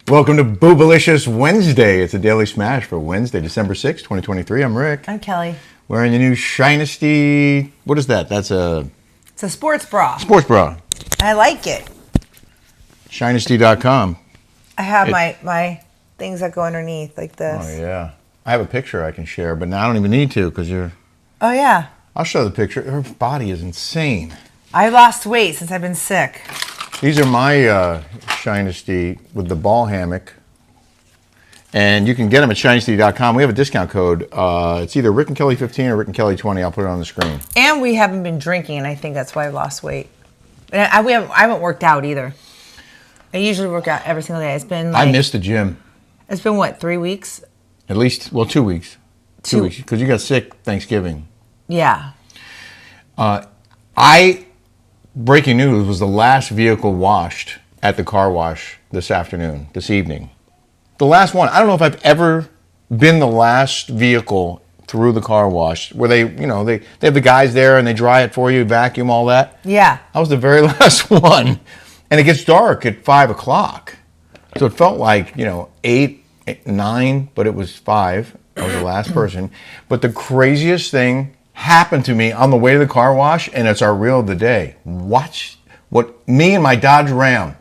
Welcome to Boobalicious Wednesday. It's a daily smash for Wednesday, December 6th, 2023. I'm Rick. I'm Kelly. Wearing the new Shinesty. What is that? It's a sports bra. Sports bra. I like it. Shinesty.com. I have my things that go underneath like this. Oh, yeah. I have a picture I can share, but now I don't even need to because you're... Oh, yeah. I'll show the picture. Her body is insane. I lost weight since I've been sick. These are my Shinesty with the Ball Hammock. And you can get them at Shinesty.com. We have a discount code. It's either Rick and Kelly 15 or Rick and Kelly 20. I'll put it on the screen. And we haven't been drinking, and I think that's why I lost weight. And I haven't worked out either. I usually work out every single day. It's been like... I missed the gym. It's been, what, 3 weeks? At least, well, 2 weeks. 2 weeks, because you got sick Thanksgiving. Yeah. Breaking news, was the last vehicle washed at the car wash this evening. The last one. I don't know if I've ever been the last vehicle through the car wash where they have the guys there and they dry it for you, vacuum, all that. Yeah. I was the very last one. And it gets dark at 5 o'clock. So it felt like, 8, 9, but it was 5. I was the last person. But the craziest thing happened to me on the way to the car wash, and it's our reel of the day. Watch what me and my Dodge Ram.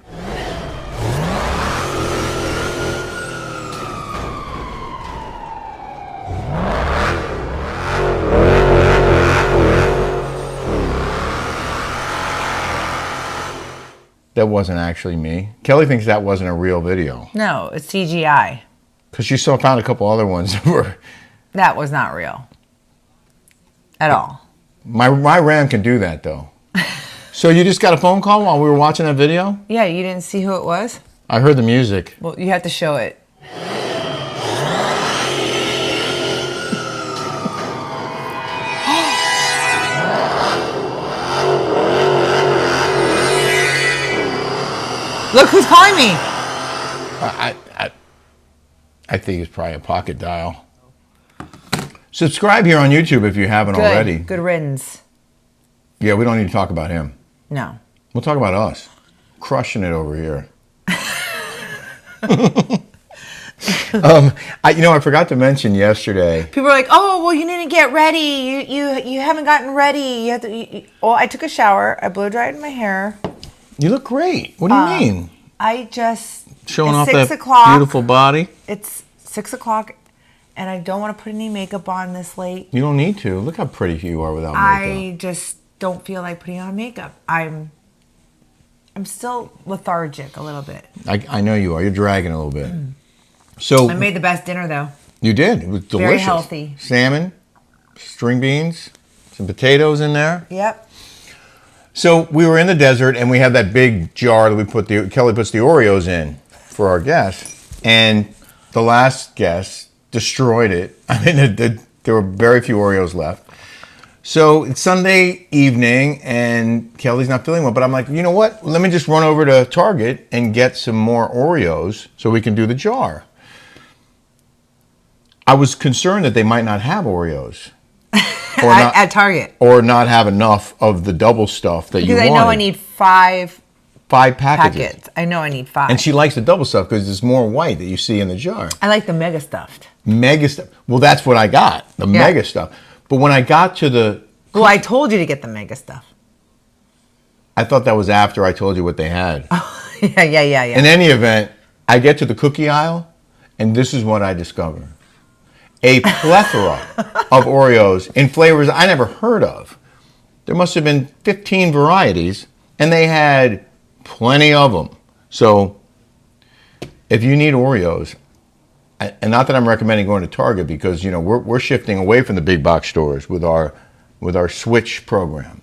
That wasn't actually me. Kelly thinks that wasn't a real video. No, it's CGI. Because she found a couple other ones that were... That was not real. At all. My Ram can do that, though. So you just got a phone call while we were watching that video? Yeah, you didn't see who it was? I heard the music. Well, you have to show it. Look who's calling me. I think it's probably a pocket dial. Subscribe here on YouTube if you haven't already. Good riddance. Yeah, we don't need to talk about him. No. We'll talk about us. Crushing it over here. I forgot to mention yesterday. People were like, "Oh, well, you need to get ready. You haven't gotten ready. You have to." Well, I took a shower. I blow dried my hair. You look great. What do you mean? I just showing off that 6 o'clock. beautiful body. It's 6 o'clock, and I don't want to put any makeup on this late. You don't need to. Look how pretty you are without makeup. I just don't feel like putting on makeup. I'm still lethargic a little bit. I know you are. You're dragging a little bit. So I made the best dinner, though. You did. It was delicious. Very healthy. Salmon, string beans, some potatoes in there. Yep. So we were in the desert, and we had that big jar that Kelly puts the Oreos in for our guests, and the last guest destroyed it. I mean, there were very few Oreos left. So it's Sunday evening, and Kelly's not feeling well, but I'm like, you know what? Let me just run over to Target and get some more Oreos so we can do the jar. I was concerned that they might not have Oreos. At Target. Or not have enough of the double stuff that you wanted. Because I know I need 5 packets. I know I need 5. And she likes the double stuff because there's more white that you see in the jar. I like the mega stuffed. Mega stuff. Well, that's what I got, the mega stuff. But when I got to the... Well, I told you to get the mega stuff. I thought that was after I told you what they had. Oh, yeah. In any event, I get to the cookie aisle, and this is what I discover. A plethora of Oreos in flavors I never heard of. There must have been 15 varieties, and they had plenty of them. So if you need Oreos, and not that I'm recommending going to Target because we're shifting away from the big box stores with our Switch program.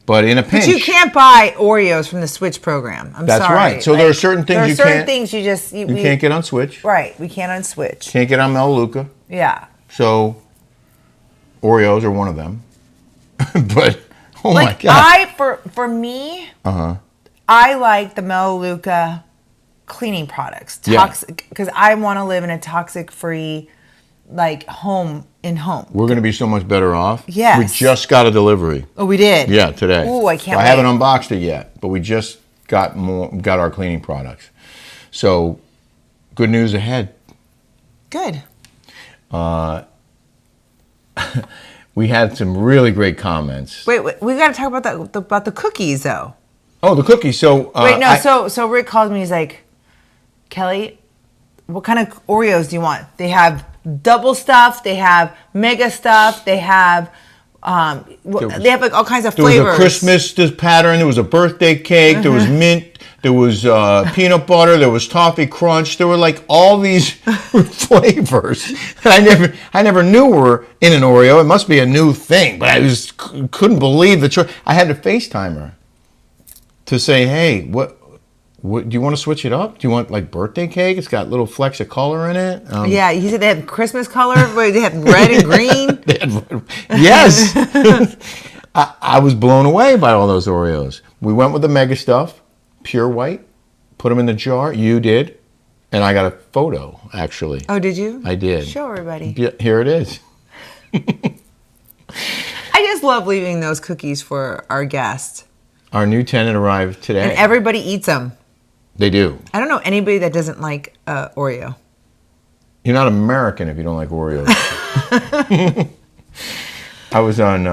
But in a pinch, but you can't buy Oreos from the Switch program. That's sorry. right. So there are certain things you can't get on Switch. Right, we can't on Switch. Can't get on Melaleuca. Yeah. So Oreos are one of them. But my God. For me, I like the Melaleuca cleaning products. Because I want to live in a toxic-free home. We're going to be so much better off. Yes. We just got a delivery. Oh, we did? Yeah, today. Ooh, I can't wait. I haven't unboxed it yet, but we just got our cleaning products. So good news ahead. Good. We had some really great comments. Wait, we got to talk about the cookies though. Oh, the cookies. So wait, no. So Rick called me. He's like, Kelly, what kind of Oreos do you want? They have double stuff. They have mega stuff. They have like all kinds of flavors. There was a Christmas pattern. There was a birthday cake. There was mint. There was peanut butter. There was toffee crunch. There were like all these flavors that I never knew were in an Oreo. It must be a new thing, but I couldn't believe the choice. I had to FaceTime her to say, hey, what do you want to switch it up? Do you want like birthday cake? It's got little flecks of color in it. Yeah, he said they have Christmas color. They have red and green. Yes. I was blown away by all those Oreos. We went with the mega stuff, pure white, put them in the jar. You did. And I got a photo, actually. Oh, did you? I did. Show everybody. Yeah, here it is. I just love leaving those cookies for our guests. Our new tenant arrived today. And everybody eats them. They do. I don't know anybody that doesn't like Oreo. You're not American if you don't like Oreos. I was on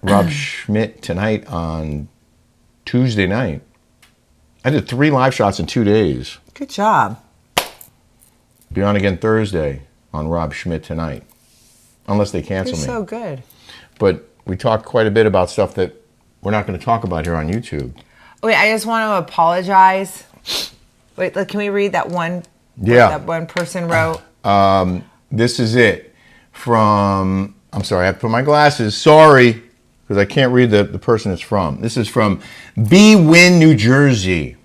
Rob Schmidt tonight on Tuesday night. I did 3 live shots in 2 days. Good job. Be on again Thursday on Rob Schmidt tonight. Unless they cancel me. You're so good. But we talked quite a bit about stuff that we're not going to talk about here on YouTube. Wait, I just want to apologize. Wait, can we read that one? Yeah. That one person wrote. This is it from. I'm sorry, I have to put my glasses. Sorry, because I can't read the person it's from. This is from B. Wynn, New Jersey.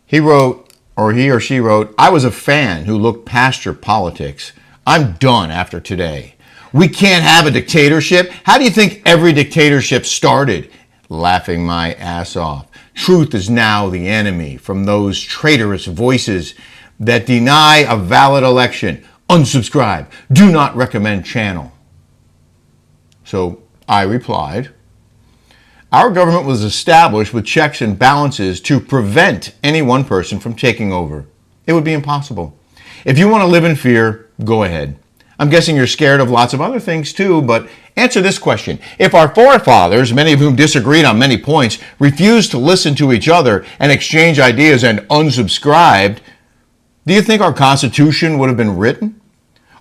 He wrote, or he or she wrote, I was a fan who looked past your politics. I'm done after today. We can't have a dictatorship. How do you think every dictatorship started? Laughing my ass off. Truth is now the enemy from those traitorous voices that deny a valid election. Unsubscribe. Do not recommend channel. So I replied, our government was established with checks and balances to prevent any one person from taking over. It would be impossible. If you want to live in fear, go ahead. I'm guessing you're scared of lots of other things too, but answer this question. If our forefathers, many of whom disagreed on many points, refused to listen to each other and exchange ideas and unsubscribed, do you think our Constitution would have been written?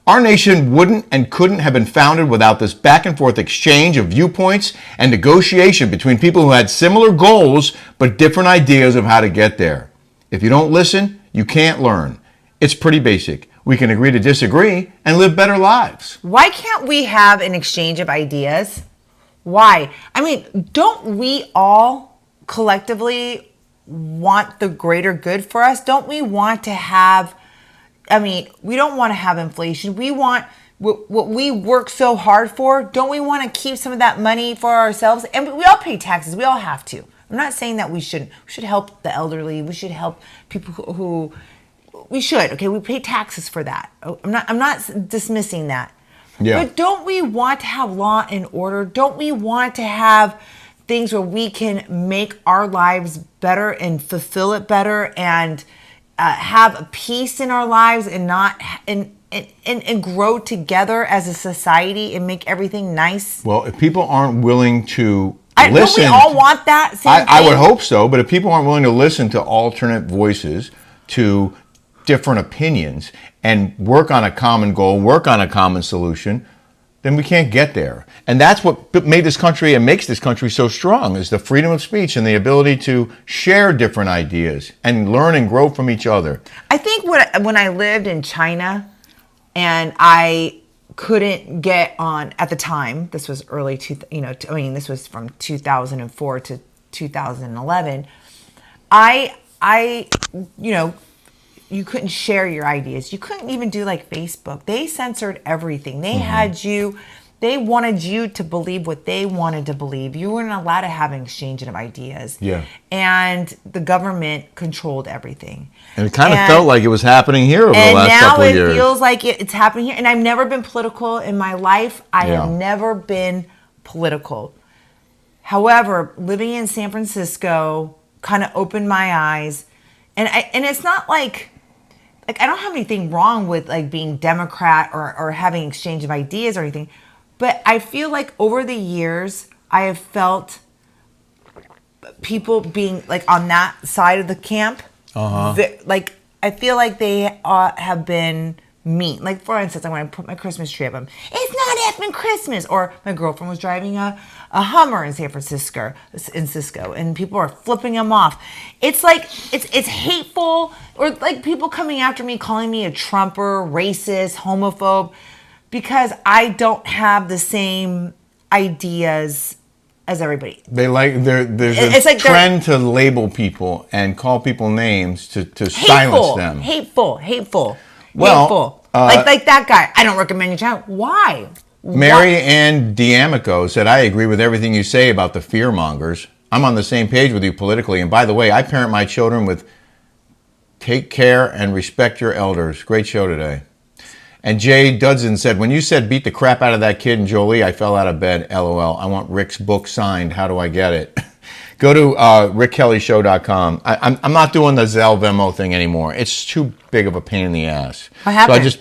Our nation wouldn't and couldn't have been founded without this back and forth exchange of viewpoints and negotiation between people who had similar goals but different ideas of how to get there. If you don't listen, you can't learn. It's pretty basic. We can agree to disagree and live better lives. Why can't we have an exchange of ideas? Why? I mean, don't we all collectively want the greater good for us? Don't we want to have, we don't want to have inflation. We want what we work so hard for. Don't we want to keep some of that money for ourselves? And we all pay taxes. We all have to. I'm not saying that we shouldn't. We should help the elderly. We should help people who we should. Okay, we pay taxes for that. I'm not dismissing that. Yeah. But don't we want to have law and order? Don't we want to have things where we can make our lives better and fulfill it better and have a peace in our lives and not and grow together as a society and make everything nice? Well, if people aren't willing to listen, don't we all want that same thing? I would hope so. But if people aren't willing to listen to alternate voices, to different opinions, and work on a common goal, work on a common solution, then we can't get there. And that's what made this country and makes this country so strong, is the freedom of speech and the ability to share different ideas and learn and grow from each other. I think when I lived in China and I couldn't get on at the time, this was this was from 2004 to 2011, you couldn't share your ideas. You couldn't even do like Facebook. They censored everything. They they wanted you to believe what they wanted to believe. You weren't allowed to have an exchange of ideas. Yeah. And the government controlled everything. And it kind of felt like it was happening here over the last couple of years. And now it feels like it's happening here. And I've never been political in my life. I have never been political. However, living in San Francisco kind of opened my eyes. And it's not like like, I don't have anything wrong with like being Democrat or having exchange of ideas or anything. But I feel like over the years, I have felt people being like on that side of the camp. Like, I feel like they have been mean. Like, for instance, I want to put my Christmas tree up. It's not effing Christmas. Or my girlfriend was driving a Hummer in San Francisco, and people are flipping them off. It's like, it's hateful. Or like people coming after me, calling me a Trumper, racist, homophobe, because I don't have the same ideas as everybody. They like there's a trend to label people and call people names to silence them. Hateful. Well, like that guy. I don't recommend your channel. Why? Mary Ann D'Amico said, I agree with everything you say about the fear mongers. I'm on the same page with you politically. And by the way, I parent my children with take care and respect your elders. Great show today. And Jay Dudson said, when you said beat the crap out of that kid in Jolie, I fell out of bed. LOL. I want Rick's book signed. How do I get it? Go to rickkellyshow.com. I'm not doing the Zelle Venmo thing anymore. It's too big of a pain in the ass. What happened? So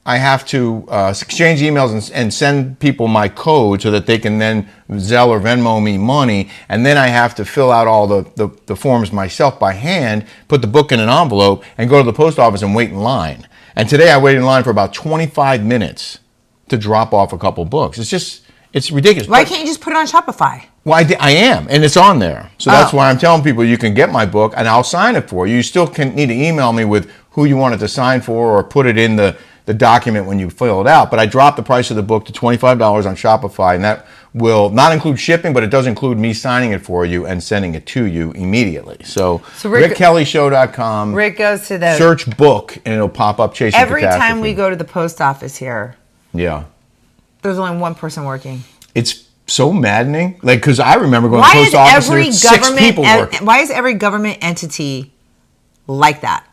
I have to exchange emails and send people my code so that they can then Zelle or Venmo me money, and then I have to fill out all the forms myself by hand, put the book in an envelope, and go to the post office and wait in line. And today I waited in line for about 25 minutes to drop off a couple books. It's ridiculous. Why can't you just put it on Shopify? Well, I am, and it's on there. So that's why I'm telling people you can get my book, and I'll sign it for you. You still need to email me with who you want it to sign for, or put it in the document when you fill it out. But I dropped the price of the book to $25 on Shopify, and that will not include shipping, but it does include me signing it for you and sending it to you immediately. So rickkellyshow.com. Rick goes to the search book, and it'll pop up Chasing every Catastrophe. time we go to the post office here. Yeah. There's only one person working. It's so maddening. Like, because I remember going to the post office and there were 6 people working. Why is every government entity like that?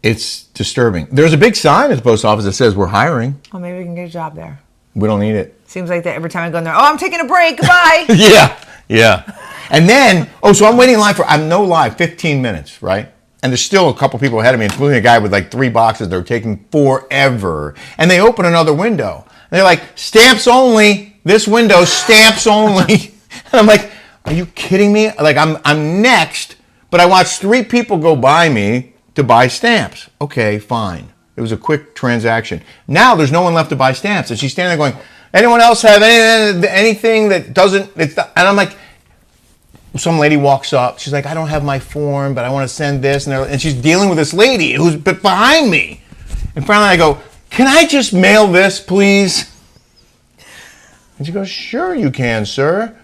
It's disturbing. There's a big sign at the post office that says we're hiring. Oh, maybe we can get a job there. We don't need it. Seems like that every time I go in there. Oh, I'm taking a break. Goodbye. Yeah. And then, so I'm waiting in line for, I'm no lie, 15 minutes, right? And there's still a couple people ahead of me, including a guy with like 3 boxes. They're taking forever. And they open another window. And they're like, stamps only. This window, stamps only. And I'm like, are you kidding me? Like, I'm next, but I watched 3 people go by me to buy stamps. Okay, fine. It was a quick transaction. Now there's no one left to buy stamps. And she's standing there going, anyone else have anything that doesn't, and I'm like, some lady walks up. She's like, I don't have my form, but I want to send this. And she's dealing with this lady who's behind me. And finally I go, can I just mail this, please? And she goes, sure you can, sir.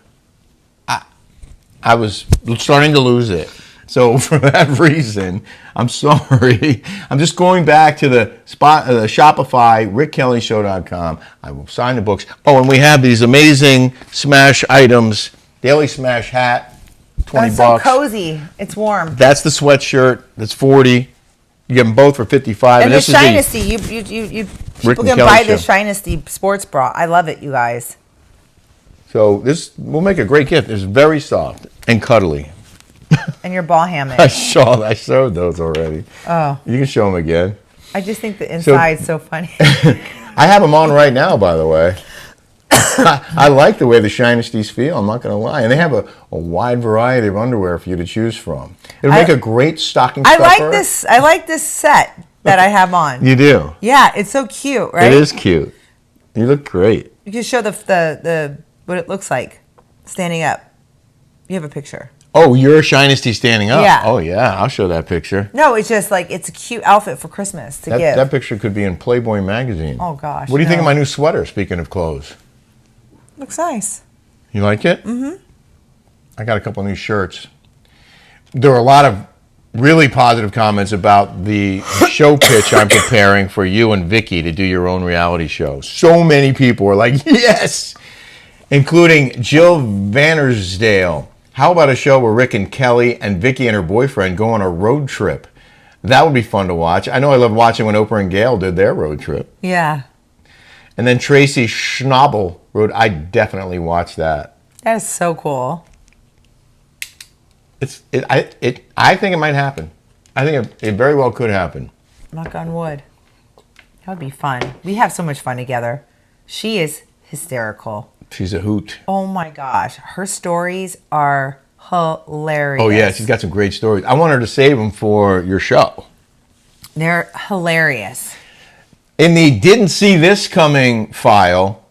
I was starting to lose it. So for that reason, I'm sorry. I'm just going back to the Shopify, rickkellyshow.com. I will sign the books. Oh, and we have these amazing Smash items. Daily Smash hat, $20. That's so cozy. It's warm. That's the sweatshirt. That's $40. You get them both for $55. And the Shinesty. You people can buy the Shinesty sports bra. I love it, you guys. So this will make a great gift. It's very soft and cuddly. And your ball hammock. I showed those already. Oh. You can show them again. I just think the inside's so funny. I have them on right now, by the way. I like the way the Shinesties feel, I'm not going to lie. And they have a wide variety of underwear for you to choose from. It'll make a great stocking stuffer. I like this set that I have on. You do? Yeah, it's so cute, right? It is cute. You look great. You can show the what it looks like standing up. You have a picture. Oh, you're a Shinesty standing up? Yeah. Oh, yeah. I'll show that picture. No, it's just like, it's a cute outfit for Christmas to give. That picture could be in Playboy magazine. Oh, gosh. What do you think of my new sweater, speaking of clothes? Looks nice. You like it? Mm-hmm. I got a couple new shirts. There are a lot of really positive comments about the show pitch I'm preparing for you and Vicki to do your own reality show. So many people are like, yes! Including Jill Vannersdale. How about a show where Rick and Kelly and Vicki and her boyfriend go on a road trip? That would be fun to watch. I know I loved watching when Oprah and Gail did their road trip. Yeah. And then Tracy Schnabel wrote, I definitely watched that. That is so cool. I think it might happen. I think it very well could happen. Knock on wood. That would be fun. We have so much fun together. She is hysterical. She's a hoot. Oh my gosh. Her stories are hilarious. Oh yeah, she's got some great stories. I want her to save them for your show. They're hilarious. In the didn't see this coming file,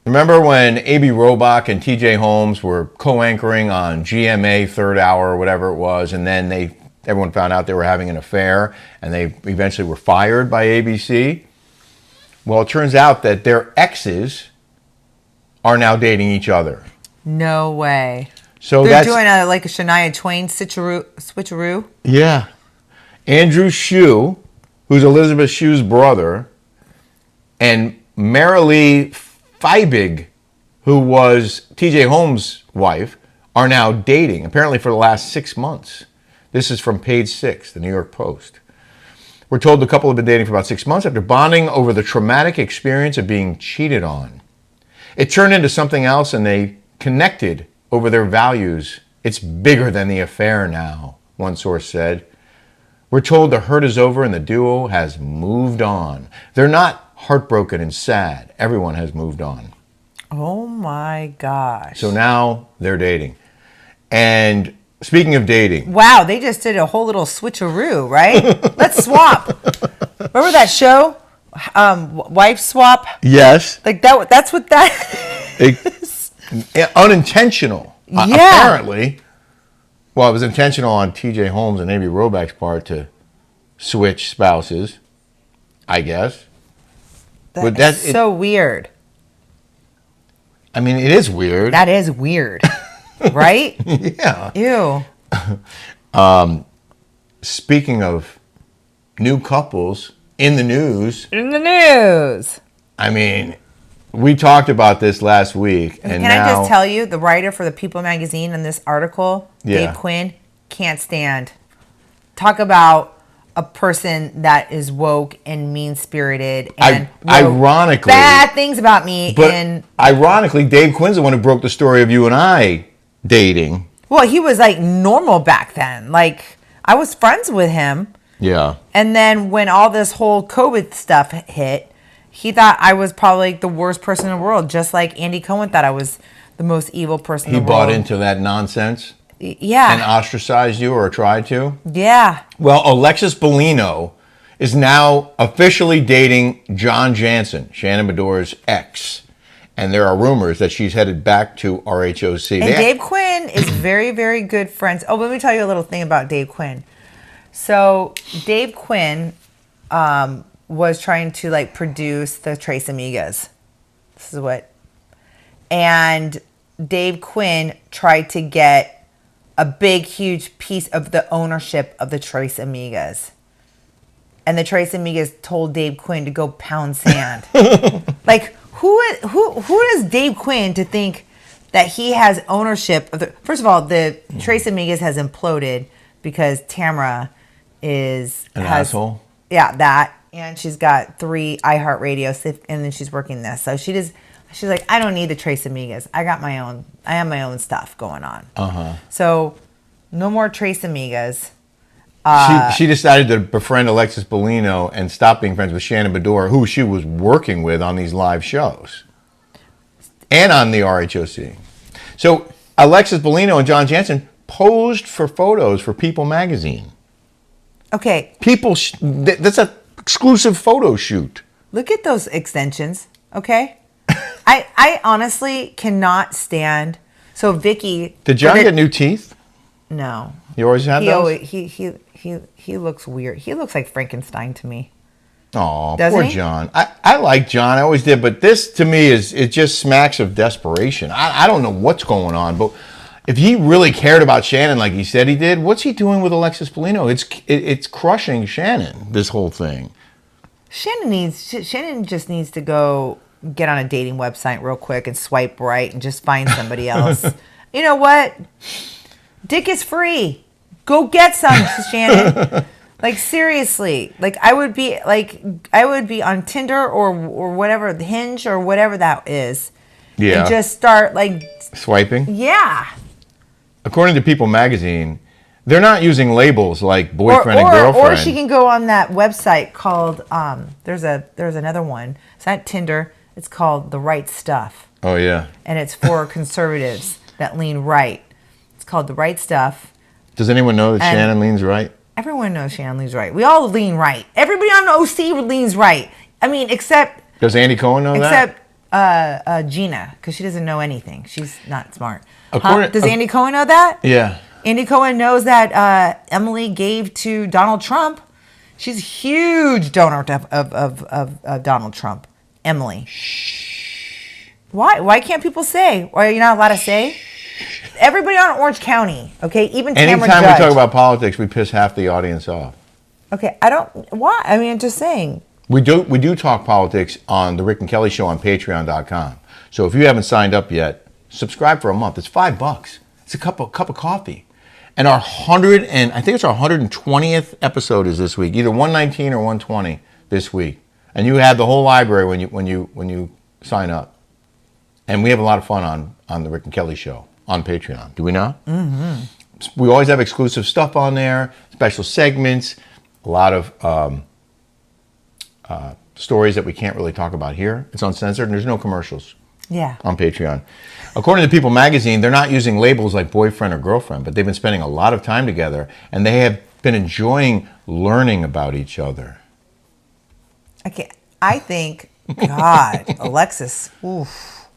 remember when Amy Robach and TJ Holmes were co-anchoring on GMA Third Hour or whatever it was, and then everyone found out they were having an affair, and they eventually were fired by ABC? Well, it turns out that their exes are now dating each other. No way. So they're doing a Shania Twain switcheroo? Yeah. Andrew Shue, who's Elizabeth Shue's brother, and Marilee Feibig, who was TJ Holmes' wife, are now dating, apparently for the last 6 months. This is from page 6, the New York Post. We're told the couple have been dating for about 6 months after bonding over the traumatic experience of being cheated on. It turned into something else, and they connected over their values. It's bigger than the affair now, one source said. We're told the hurt is over and the duo has moved on. They're not heartbroken and sad. Everyone has moved on. Oh my gosh. So now they're dating. And speaking of dating. Wow, they just did a whole little switcheroo, right? Let's swap. Remember that show? Wife Swap? Yes. Like that's what that is. Unintentional. Yeah. Apparently. Well, it was intentional on TJ Holmes and Amy Robach's part to switch spouses, I guess. That's so weird. I mean, it is weird. That is weird. Right? Yeah. Ew. Speaking of new couples in the news. In the news. I mean, we talked about this last week. And Can I just tell you, the writer for the People magazine in this article, Yeah. Dave Quinn, can't stand. Talk about a person that is woke and mean-spirited and ironically bad things about me. But ironically, Dave Quinn's the one who broke the story of you and I dating. Well, he was like normal back then. Like, I was friends with him. Yeah. And then when all this whole COVID stuff hit, he thought I was probably the worst person in the world, just like Andy Cohen thought I was the most evil person in the world. He bought into that nonsense? Yeah. And ostracized you or tried to? Yeah. Well, Alexis Bellino is now officially dating John Janssen, Shannon Bedore's ex. And there are rumors that she's headed back to RHOC. And Dave Quinn is very, very good friends. Oh, let me tell you a little thing about Dave Quinn. So Dave Quinn was trying to like produce the Tres Amigas. This is what. And Dave Quinn tried to get a big, huge piece of the ownership of the Tres Amigas. And the Tres Amigas told Dave Quinn to go pound sand. Like, who is Dave Quinn to think that he has ownership of the... First of all, the Tres Amigas has imploded because Tamara is... An asshole? Yeah, that. And she's got 3 iHeartRadios, and then she's working this. So she's like, I don't need the Tres Amigas. I have my own stuff going on. Uh-huh. So no more Tres Amigas. She decided to befriend Alexis Bellino and stop being friends with Shannon Bedore, who she was working with on these live shows and on the RHOC. So Alexis Bellino and John Janssen posed for photos for People magazine. Okay. That's an exclusive photo shoot. Look at those extensions, okay? I honestly cannot stand. So Vicki... Did John get new teeth? No. You always had those? He looks weird. He looks like Frankenstein to me. Oh, Doesn't poor he? John. I like John. I always did. But this, to me, it just smacks of desperation. I don't know what's going on. But if he really cared about Shannon like he said he did, what's he doing with Alexis Bellino? It's crushing Shannon, this whole thing. Shannon just needs to go get on a dating website real quick and swipe right and just find somebody else. You know what? Dick is free. Go get some, Shannon. Like, seriously. Like, I would be on Tinder or whatever, Hinge or whatever that is. Yeah. And just start like swiping. Yeah. According to People magazine, They're not using labels like boyfriend and girlfriend. Or she can go on that website called there's another one. It's not Tinder. It's called The Right Stuff. Oh yeah. And it's for conservatives that lean right. It's called The Right Stuff. Does anyone know that Shannon leans right? Everyone knows Shannon leans right. We all lean right. Everybody on OC leans right. I mean, except... Does Andy Cohen know that? Except Gina, because she doesn't know anything. She's not smart. Does Andy Cohen know that? Yeah. Andy Cohen knows that Emily gave to Donald Trump. She's a huge donor of Donald Trump. Emily. Shh. Why can't people say? Why are you not allowed to say? Everybody on Orange County, okay? Even Cameron Anytime Judge. we talk about politics, we piss half the audience off. Okay, I don't... Why? I mean, I'm just saying. We do talk politics on the Rick and Kelly Show on Patreon.com. So if you haven't signed up yet, subscribe for a month. It's $5. It's a cup of coffee. And our 120th episode is this week, either 119 or 120 this week. And you have the whole library when you sign up. And we have a lot of fun on the Rick and Kelly Show on Patreon. Do we not? Mm-hmm. We always have exclusive stuff on there, special segments, a lot of stories that we can't really talk about here. It's uncensored, and there's no commercials. Yeah. On Patreon. According to People Magazine, they're not using labels like boyfriend or girlfriend, but they've been spending a lot of time together, and they have been enjoying learning about each other. Okay, I think, God, Alexis, oof.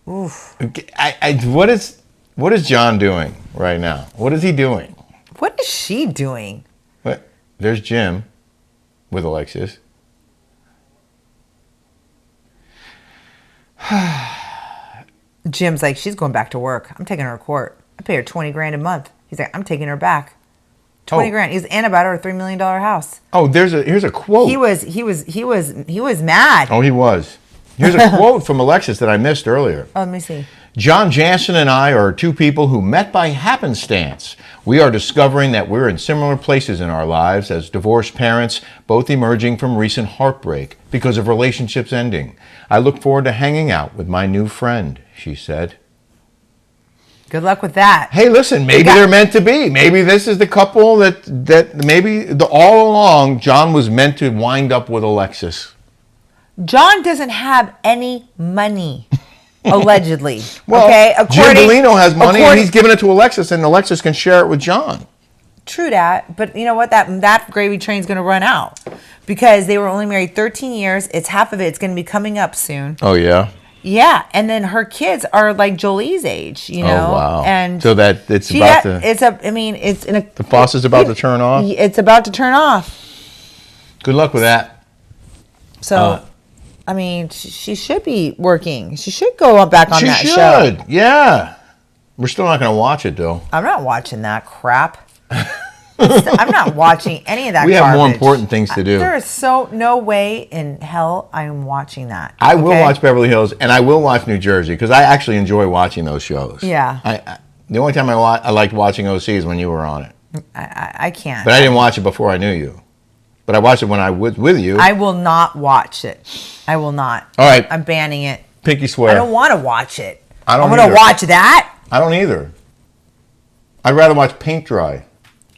What is John doing right now? What is he doing? What is she doing? What? There's Jim with Alexis. Jim's like, she's going back to work. I'm taking her to court. I pay her $20,000 a month. He's like, I'm taking her back. $20,000. He's and about her $3 million house. Oh, here's a quote. He was mad. Oh, he was. Here's a quote from Alexis that I missed earlier. Oh, let me see. John Janssen and I are two people who met by happenstance. We are discovering that we're in similar places in our lives as divorced parents, both emerging from recent heartbreak because of relationships ending. I look forward to hanging out with my new friend, she said. Good luck with that. Hey, listen, maybe they're meant to be. Maybe this is the couple that maybe all along John was meant to wind up with Alexis. John doesn't have any money, allegedly. Well, okay? Jim Bellino has money, and he's giving it to Alexis, and Alexis can share it with John. True that, but you know what? That gravy train's going to run out because they were only married 13 years. It's half of it. It's going to be coming up soon. Oh, yeah? Yeah, and then her kids are like Jolie's age, you know. Oh, wow. And so that it's the faucet's about to turn off? It's about to turn off. Good luck with that. So... I mean, she should be working. She should go back on that show. She should, yeah. We're still not going to watch it, though. I'm not watching that crap. I'm not watching any of that We garbage. have more important things to do. There is no way in hell I'm watching that. I will watch Beverly Hills, and I will watch New Jersey, because I actually enjoy watching those shows. Yeah. The only time I liked watching OC is when you were on it. I can't. But I didn't watch it before I knew you. But I watched it when I was with you. I will not watch it. I will not. All right. I'm banning it. Pinky swear. I don't want to watch it. I don't I'm going to watch that. I don't either. I'd rather watch paint dry.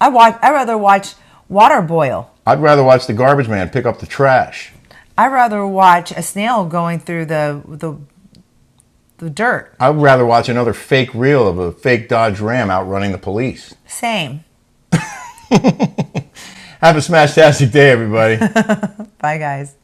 I'd rather watch water boil. I'd rather watch the garbage man pick up the trash. I'd rather watch a snail going through the dirt. I'd rather watch another fake reel of a fake Dodge Ram outrunning the police. Same. Have a smash-tastic day, everybody. Bye, guys.